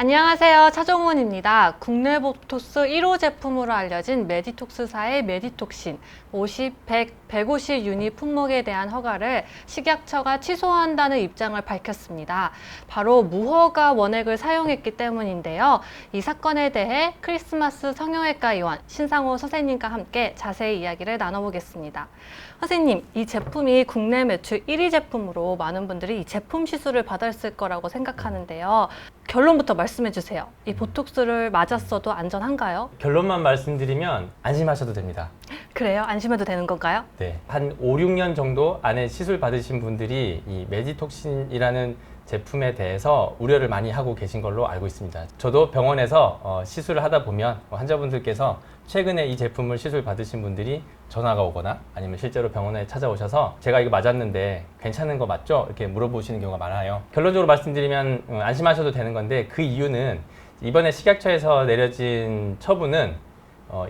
안녕하세요. 차정원입니다. 국내 보톡스 1호 제품으로 알려진 메디톡스사의 메디톡신 50, 100, 150 유닛 품목에 대한 허가를 식약처가 취소한다는 입장을 밝혔습니다. 바로 무허가 원액을 사용했기 때문인데요. 이 사건에 대해 크리스마스 성형외과 의원 신상호 선생님과 함께 자세히 이야기를 나눠보겠습니다. 선생님, 이 제품이 국내 매출 1위 제품으로 많은 분들이 이 제품 시술을 받았을 거라고 생각하는데요. 결론부터 말씀해 주세요. 이 보톡스를 맞았어도 안전한가요? 결론만 말씀드리면 안심하셔도 됩니다. 그래요? 안심해도 되는 건가요? 네, 한 5, 6년 정도 안에 시술 받으신 분들이 이 메디톡신이라는 제품에 대해서 우려를 많이 하고 계신 걸로 알고 있습니다. 저도 병원에서 시술을 하다 보면 환자분들께서 최근에 이 제품을 시술 받으신 분들이 전화가 오거나 아니면 실제로 병원에 찾아오셔서 제가 이거 맞았는데 괜찮은 거 맞죠? 이렇게 물어보시는 경우가 많아요. 결론적으로 말씀드리면 안심하셔도 되는 건데, 그 이유는 이번에 식약처에서 내려진 처분은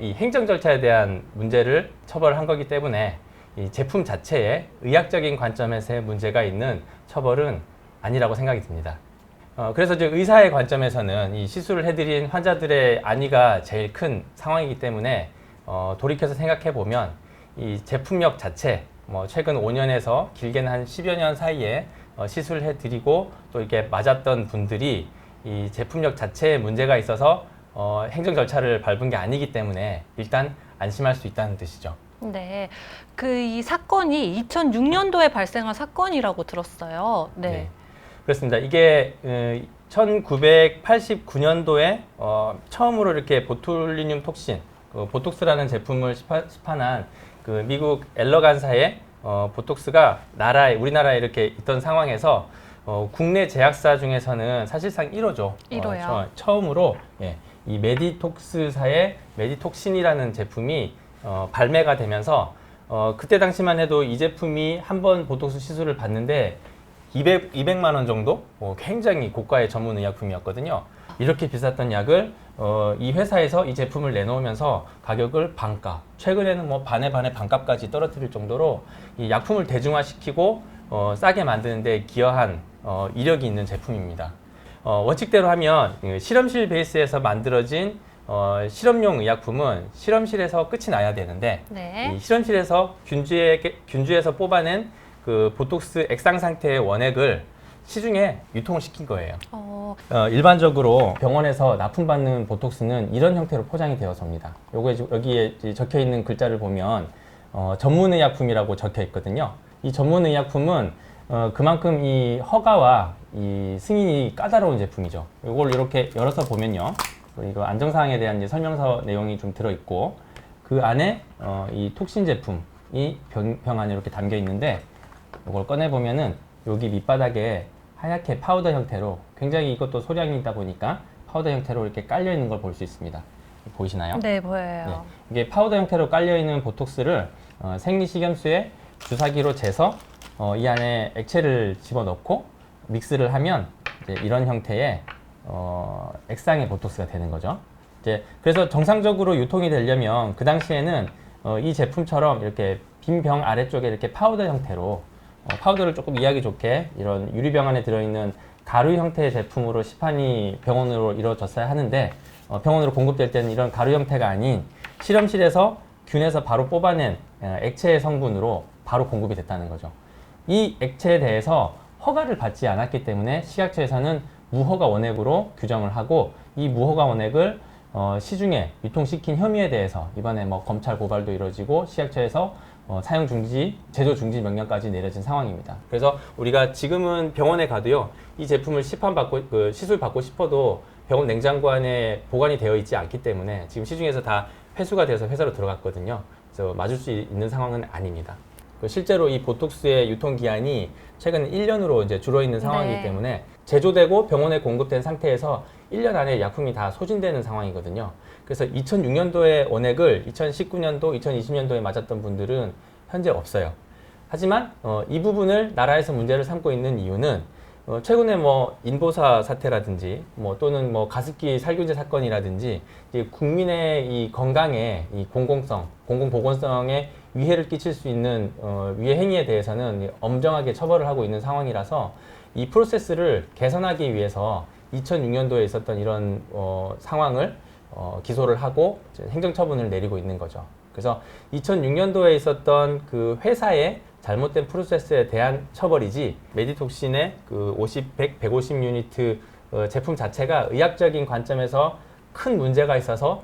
이 행정 절차에 대한 문제를 처벌한 거기 때문에 이 제품 자체에 의학적인 관점에서의 문제가 있는 처벌은 아니라고 생각이 듭니다. 그래서 이제 의사의 관점에서는 이 시술을 해드린 환자들의 안위가 제일 큰 상황이기 때문에 돌이켜서 생각해 보면 이 제품력 자체, 최근 5년에서 길게는 한 10여 년 사이에 시술을 해드리고 또 이렇게 맞았던 분들이 이 제품력 자체에 문제가 있어서 행정 절차를 밟은 게 아니기 때문에 일단 안심할 수 있다는 뜻이죠. 네. 이 사건이 2006년도에 발생한 사건이라고 들었어요. 네. 그렇습니다. 이게 1989년도에 처음으로 이렇게 보툴리늄 톡신, 보톡스라는 제품을 시판한 그 미국 엘러간사의 보톡스가 우리나라에 이렇게 있던 상황에서 국내 제약사 중에서는 사실상 1호죠. 1호요. 처음으로 이 메디톡스사의 메디톡신이라는 제품이 발매가 되면서 그때 당시만 해도 이 제품이 한 번 보톡스 시술을 받는데 200만 원 정도? 굉장히 고가의 전문 의약품이었거든요. 이렇게 비쌌던 약을 이 회사에서 이 제품을 내놓으면서 가격을 반값, 최근에는 반에 반값까지 떨어뜨릴 정도로 이 약품을 대중화시키고 싸게 만드는 데 기여한 이력이 있는 제품입니다. 원칙대로 하면 실험실 베이스에서 만들어진 실험용 의약품은 실험실에서 끝이 나야 되는데, 네. 이 실험실에서 균주에서 뽑아낸 그 보톡스 액상 상태의 원액을 시중에 유통을 시킨 거예요. 일반적으로 병원에서 납품받는 보톡스는 이런 형태로 포장이 되어서입니다. 여기에 적혀 있는 글자를 보면 전문의약품이라고 적혀 있거든요. 이 전문의약품은 그만큼 이 허가와 이 승인이 까다로운 제품이죠. 이걸 이렇게 열어서 보면요, 이거 안정사항에 대한 이제 설명서 내용이 좀 들어있고, 그 안에 이 톡신 제품이 병 안에 이렇게 담겨 있는데, 이걸 꺼내보면은 여기 밑바닥에 하얗게 파우더 형태로, 굉장히 이것도 소량이 있다 보니까 파우더 형태로 이렇게 깔려 있는 걸 볼 수 있습니다. 보이시나요? 네, 보여요. 네. 이게 파우더 형태로 깔려 있는 보톡스를 생리식염수에 주사기로 재서 이 안에 액체를 집어넣고 믹스를 하면 이제 이런 형태의 액상의 보톡스가 되는 거죠. 그래서 정상적으로 유통이 되려면 그 당시에는 이 제품처럼 이렇게 빈 병 아래쪽에 이렇게 파우더 형태로, 파우더를 조금 이해하기 좋게 이런 유리병 안에 들어있는 가루 형태의 제품으로 시판이 병원으로 이루어졌어야 하는데, 병원으로 공급될 때는 이런 가루 형태가 아닌 실험실에서 균에서 바로 뽑아낸 액체 성분으로 바로 공급이 됐다는 거죠. 이 액체에 대해서 허가를 받지 않았기 때문에 식약처에서는 무허가 원액으로 규정을 하고, 이 무허가 원액을 시중에 유통시킨 혐의에 대해서 이번에 검찰 고발도 이루어지고 식약처에서 사용 중지, 제조 중지 명령까지 내려진 상황입니다. 그래서 우리가 지금은 병원에 가도요, 이 제품을 시술 받고 싶어도 병원 냉장고 안에 보관이 되어 있지 않기 때문에 지금 시중에서 다 회수가 돼서 회사로 들어갔거든요. 그래서 맞을 수 있는 상황은 아닙니다. 실제로 이 보톡스의 유통기한이 최근 1년으로 이제 줄어 있는 상황이기 네. 때문에 제조되고 병원에 공급된 상태에서 1년 안에 약품이 다 소진되는 상황이거든요. 그래서 2006년도에 원액을 2019년도, 2020년도에 맞았던 분들은 현재 없어요. 하지만 이 부분을 나라에서 문제를 삼고 있는 이유는 최근에 인보사 사태라든지 또는 가습기 살균제 사건이라든지 이제 국민의 이 건강에 이 공공보건성에 위해를 끼칠 수 있는 위해 행위에 대해서는 엄정하게 처벌을 하고 있는 상황이라서 이 프로세스를 개선하기 위해서 2006년도에 있었던 이런 상황을 기소를 하고 행정처분을 내리고 있는 거죠. 그래서 2006년도에 있었던 그 회사의 잘못된 프로세스에 대한 처벌이지 메디톡신의 그 50, 100, 150 유니트 제품 자체가 의학적인 관점에서 큰 문제가 있어서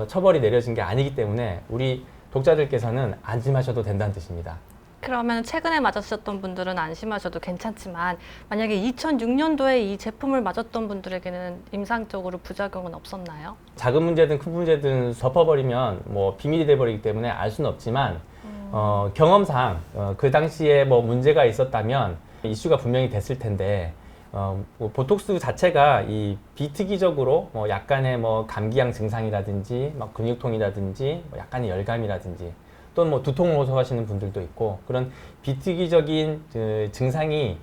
처벌이 내려진 게 아니기 때문에 우리 독자들께서는 안심하셔도 된다는 뜻입니다. 그러면 최근에 맞으셨던 분들은 안심하셔도 괜찮지만 만약에 2006년도에 이 제품을 맞았던 분들에게는 임상적으로 부작용은 없었나요? 작은 문제든 큰 문제든 덮어버리면 뭐 비밀이 돼버리기 때문에 알 수는 없지만 경험상 그 당시에 뭐 문제가 있었다면 이슈가 분명히 됐을 텐데 뭐 보톡스 자체가 이 비특이적으로 뭐 약간의 뭐 감기양 증상이라든지 막 근육통이라든지 뭐 약간의 열감이라든지 또는 뭐 두통을 호소하시는 분들도 있고 그런 비특이적인 그 증상이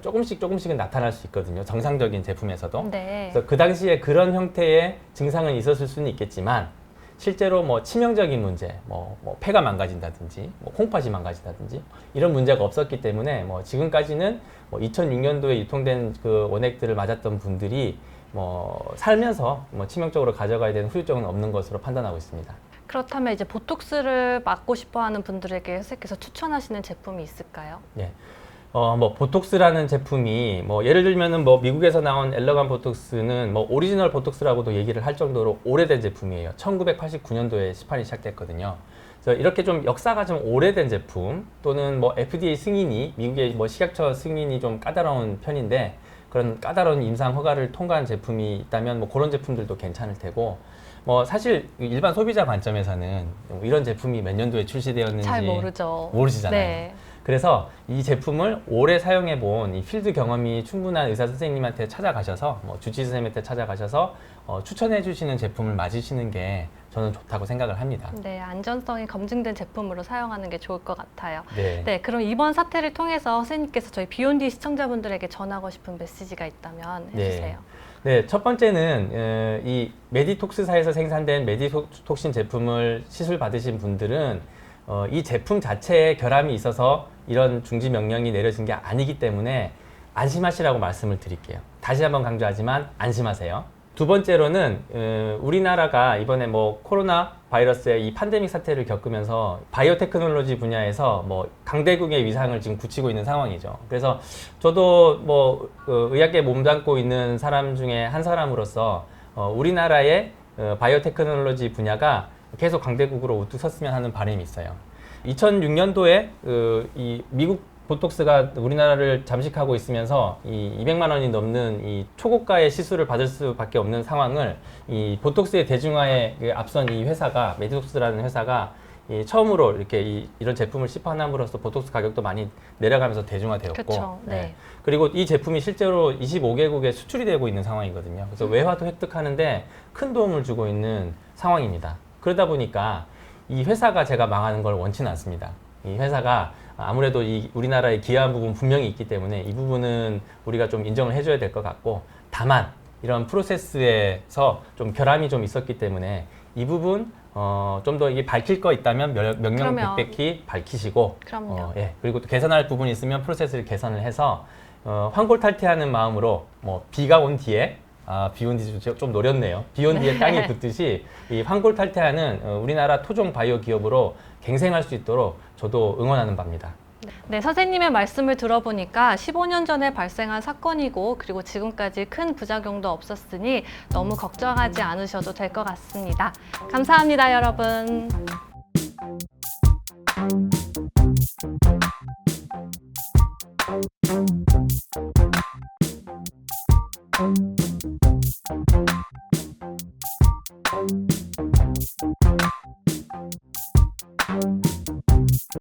조금씩은 나타날 수 있거든요. 정상적인 제품에서도. 네. 그래서 그 당시에 그런 형태의 증상은 있었을 수는 있겠지만 실제로 뭐 치명적인 문제, 뭐 폐가 망가진다든지, 뭐 콩팥이 망가진다든지 이런 문제가 없었기 때문에 뭐 지금까지는 뭐 2006년도에 유통된 그 원액들을 맞았던 분들이 뭐 살면서 뭐 치명적으로 가져가야 되는 후유증은 없는 것으로 판단하고 있습니다. 그렇다면 이제 보톡스를 맞고 싶어하는 분들에게 선생님께서 추천하시는 제품이 있을까요? 예. 뭐 보톡스라는 제품이 뭐 예를 들면은 뭐 미국에서 나온 엘러간 보톡스는 뭐 오리지널 보톡스라고도 얘기를 할 정도로 오래된 제품이에요. 1989년도에 시판이 시작됐거든요. 그래서 이렇게 좀 역사가 좀 오래된 제품 또는 뭐 FDA 승인이 미국의 뭐 식약처 승인이 좀 까다로운 편인데 그런 까다로운 임상 허가를 통과한 제품이 있다면 뭐 그런 제품들도 괜찮을 테고 뭐 사실 일반 소비자 관점에서는 이런 제품이 몇 년도에 출시되었는지 잘 모르죠. 모르시잖아요. 네. 그래서 이 제품을 오래 사용해 본 이 필드 경험이 충분한 의사 선생님한테 찾아가셔서 뭐 주治선생님한테 찾아가셔서 추천해 주시는 제품을 맞으시는 게 저는 좋다고 생각을 합니다. 네, 안전성이 검증된 제품으로 사용하는 게 좋을 것 같아요. 네. 네, 그럼 이번 사태를 통해서 선생님께서 저희 비욘디 시청자분들에게 전하고 싶은 메시지가 있다면 해주세요. 네, 첫 번째는 이 메디톡스사에서 생산된 메디톡신 제품을 시술 받으신 분들은 이 제품 자체에 결함이 있어서 이런 중지 명령이 내려진 게 아니기 때문에 안심하시라고 말씀을 드릴게요. 다시 한번 강조하지만 안심하세요. 두 번째로는 우리나라가 이번에 뭐 코로나 바이러스의 이 팬데믹 사태를 겪으면서 바이오테크놀로지 분야에서 뭐 강대국의 위상을 지금 굳히고 있는 상황이죠. 그래서 저도 뭐 의학계에 몸담고 있는 사람 중에 한 사람으로서 우리나라의 바이오테크놀로지 분야가 계속 강대국으로 우뚝 섰으면 하는 바람이 있어요. 2006년도에 이 미국 보톡스가 우리나라를 잠식하고 있으면서 이 200만 원이 넘는 이 초고가의 시술을 받을 수밖에 없는 상황을 이 보톡스의 대중화에 앞선 이 회사가 메디톡스라는 회사가 처음으로 이렇게 이런 제품을 시판함으로써 보톡스 가격도 많이 내려가면서 대중화되었고, 그쵸, 네. 그리고 이 제품이 실제로 25개국에 수출이 되고 있는 상황이거든요. 그래서 외화도 획득하는데 큰 도움을 주고 있는 상황입니다. 그러다 보니까 이 회사가 제가 망하는 걸 원치는 않습니다. 이 회사가 아무래도 이 우리나라의 기여한 부분 분명히 있기 때문에 이 부분은 우리가 좀 인정을 해줘야 될 것 같고, 다만 이런 프로세스에서 좀 결함이 좀 있었기 때문에 이 부분 좀 더 이게 밝힐 거 있다면 명명백백히 밝히시고, 그럼요. 예, 그리고 또 개선할 부분이 있으면 프로세스를 개선을 해서 환골탈태하는 마음으로 뭐 비가 온 뒤에 비 온 뒤에 좀 노렸네요. 비 온 뒤에 땅이 붙듯이 이 환골탈태하는 우리나라 토종 바이오 기업으로 갱생할 수 있도록 저도 응원하는 바입니다. 네, 선생님의 말씀을 들어보니까 15년 전에 발생한 사건이고 그리고 지금까지 큰 부작용도 없었으니 너무 걱정하지 않으셔도 될 것 같습니다. 감사합니다, 여러분. Thank you.